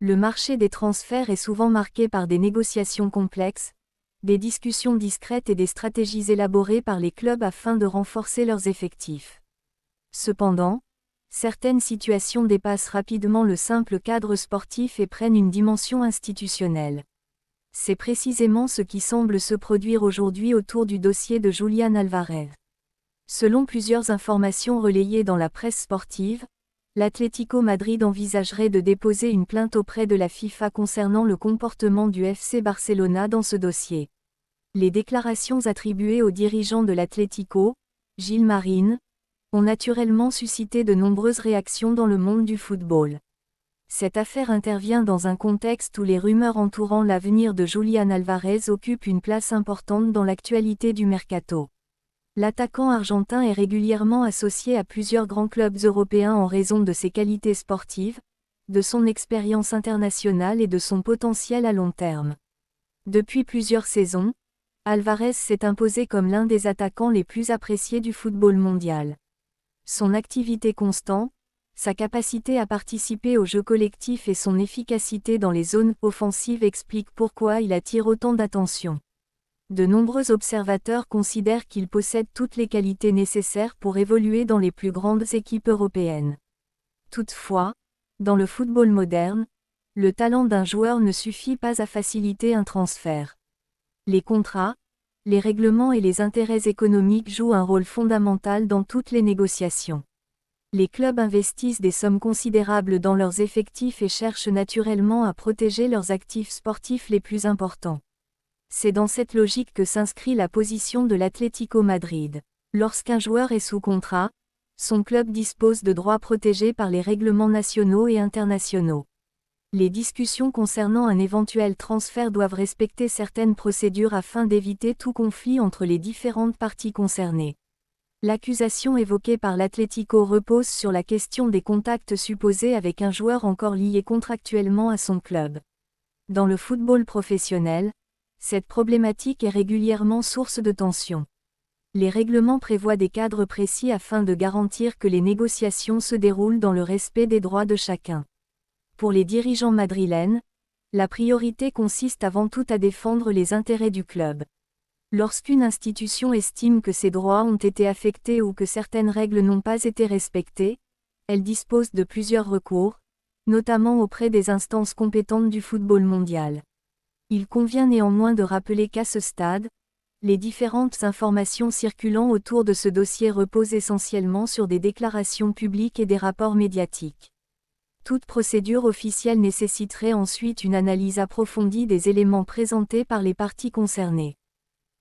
Le marché des transferts est souvent marqué par des négociations complexes, des discussions discrètes et des stratégies élaborées par les clubs afin de renforcer leurs effectifs. Cependant, certaines situations dépassent rapidement le simple cadre sportif et prennent une dimension institutionnelle. C'est précisément ce qui semble se produire aujourd'hui autour du dossier de Julián Álvarez. Selon plusieurs informations relayées dans la presse sportive, l'Atlético Madrid envisagerait de déposer une plainte auprès de la FIFA concernant le comportement du FC Barcelona dans ce dossier. Les déclarations attribuées aux dirigeants de l'Atlético, Gil Marín, ont naturellement suscité de nombreuses réactions dans le monde du football. Cette affaire intervient dans un contexte où les rumeurs entourant l'avenir de Julián Álvarez occupent une place importante dans l'actualité du mercato. L'attaquant argentin est régulièrement associé à plusieurs grands clubs européens en raison de ses qualités sportives, de son expérience internationale et de son potentiel à long terme. Depuis plusieurs saisons, Álvarez s'est imposé comme l'un des attaquants les plus appréciés du football mondial. Son activité constante, sa capacité à participer au jeu collectif et son efficacité dans les zones offensives expliquent pourquoi il attire autant d'attention. De nombreux observateurs considèrent qu'il possède toutes les qualités nécessaires pour évoluer dans les plus grandes équipes européennes. Toutefois, dans le football moderne, le talent d'un joueur ne suffit pas à faciliter un transfert. Les contrats, les règlements et les intérêts économiques jouent un rôle fondamental dans toutes les négociations. Les clubs investissent des sommes considérables dans leurs effectifs et cherchent naturellement à protéger leurs actifs sportifs les plus importants. C'est dans cette logique que s'inscrit la position de l'Atlético Madrid. Lorsqu'un joueur est sous contrat, son club dispose de droits protégés par les règlements nationaux et internationaux. Les discussions concernant un éventuel transfert doivent respecter certaines procédures afin d'éviter tout conflit entre les différentes parties concernées. L'accusation évoquée par l'Atlético repose sur la question des contacts supposés avec un joueur encore lié contractuellement à son club. Dans le football professionnel, cette problématique est régulièrement source de tensions. Les règlements prévoient des cadres précis afin de garantir que les négociations se déroulent dans le respect des droits de chacun. Pour les dirigeants madrilènes, la priorité consiste avant tout à défendre les intérêts du club. Lorsqu'une institution estime que ses droits ont été affectés ou que certaines règles n'ont pas été respectées, elle dispose de plusieurs recours, notamment auprès des instances compétentes du football mondial. Il convient néanmoins de rappeler qu'à ce stade, les différentes informations circulant autour de ce dossier reposent essentiellement sur des déclarations publiques et des rapports médiatiques. Toute procédure officielle nécessiterait ensuite une analyse approfondie des éléments présentés par les parties concernées.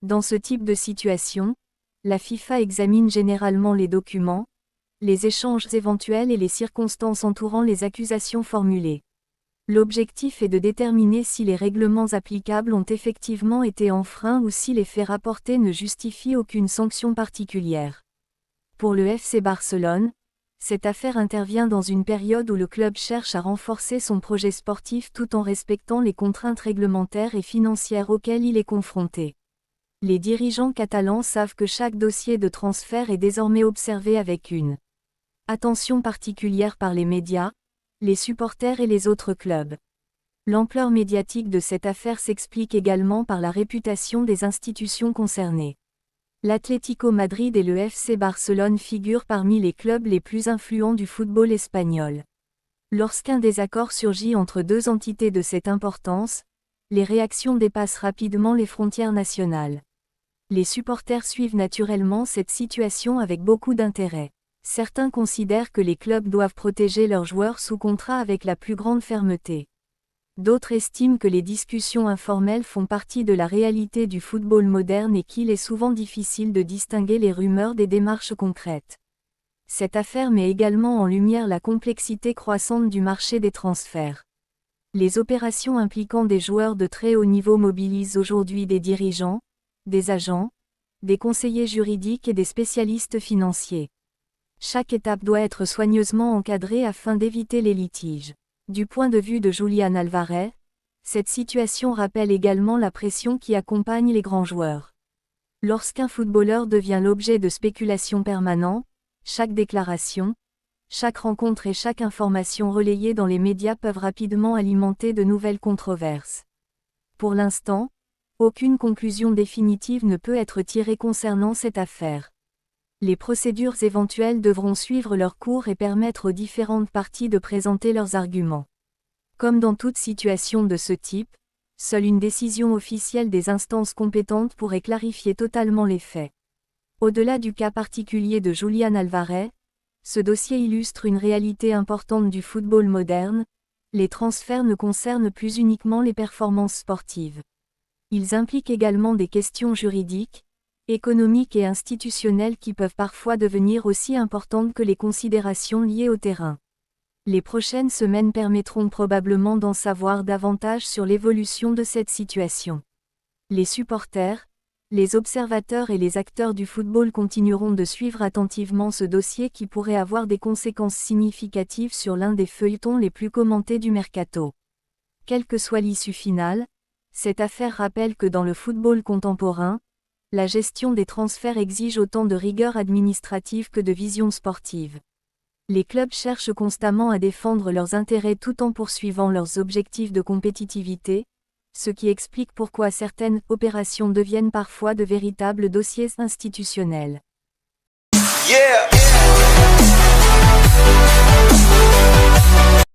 Dans ce type de situation, la FIFA examine généralement les documents, les échanges éventuels et les circonstances entourant les accusations formulées. L'objectif est de déterminer si les règlements applicables ont effectivement été enfreints ou si les faits rapportés ne justifient aucune sanction particulière. Pour le FC Barcelone, cette affaire intervient dans une période où le club cherche à renforcer son projet sportif tout en respectant les contraintes réglementaires et financières auxquelles il est confronté. Les dirigeants catalans savent que chaque dossier de transfert est désormais observé avec une attention particulière par les médias, les supporters et les autres clubs. L'ampleur médiatique de cette affaire s'explique également par la réputation des institutions concernées. L'Atlético Madrid et le FC Barcelone figurent parmi les clubs les plus influents du football espagnol. Lorsqu'un désaccord surgit entre deux entités de cette importance, les réactions dépassent rapidement les frontières nationales. Les supporters suivent naturellement cette situation avec beaucoup d'intérêt. Certains considèrent que les clubs doivent protéger leurs joueurs sous contrat avec la plus grande fermeté. D'autres estiment que les discussions informelles font partie de la réalité du football moderne et qu'il est souvent difficile de distinguer les rumeurs des démarches concrètes. Cette affaire met également en lumière la complexité croissante du marché des transferts. Les opérations impliquant des joueurs de très haut niveau mobilisent aujourd'hui des dirigeants, des agents, des conseillers juridiques et des spécialistes financiers. Chaque étape doit être soigneusement encadrée afin d'éviter les litiges. Du point de vue de Julián Álvarez, cette situation rappelle également la pression qui accompagne les grands joueurs. Lorsqu'un footballeur devient l'objet de spéculations permanentes, chaque déclaration, chaque rencontre et chaque information relayée dans les médias peuvent rapidement alimenter de nouvelles controverses. Pour l'instant, aucune conclusion définitive ne peut être tirée concernant cette affaire. Les procédures éventuelles devront suivre leur cours et permettre aux différentes parties de présenter leurs arguments. Comme dans toute situation de ce type, seule une décision officielle des instances compétentes pourrait clarifier totalement les faits. Au-delà du cas particulier de Julián Álvarez, ce dossier illustre une réalité importante du football moderne: les transferts ne concernent plus uniquement les performances sportives. Ils impliquent également des questions juridiques, économiques et institutionnelles qui peuvent parfois devenir aussi importantes que les considérations liées au terrain. Les prochaines semaines permettront probablement d'en savoir davantage sur l'évolution de cette situation. Les supporters, les observateurs et les acteurs du football continueront de suivre attentivement ce dossier qui pourrait avoir des conséquences significatives sur l'un des feuilletons les plus commentés du mercato. Quelle que soit l'issue finale, cette affaire rappelle que dans le football contemporain, la gestion des transferts exige autant de rigueur administrative que de vision sportive. Les clubs cherchent constamment à défendre leurs intérêts tout en poursuivant leurs objectifs de compétitivité, ce qui explique pourquoi certaines opérations deviennent parfois de véritables dossiers institutionnels. Yeah!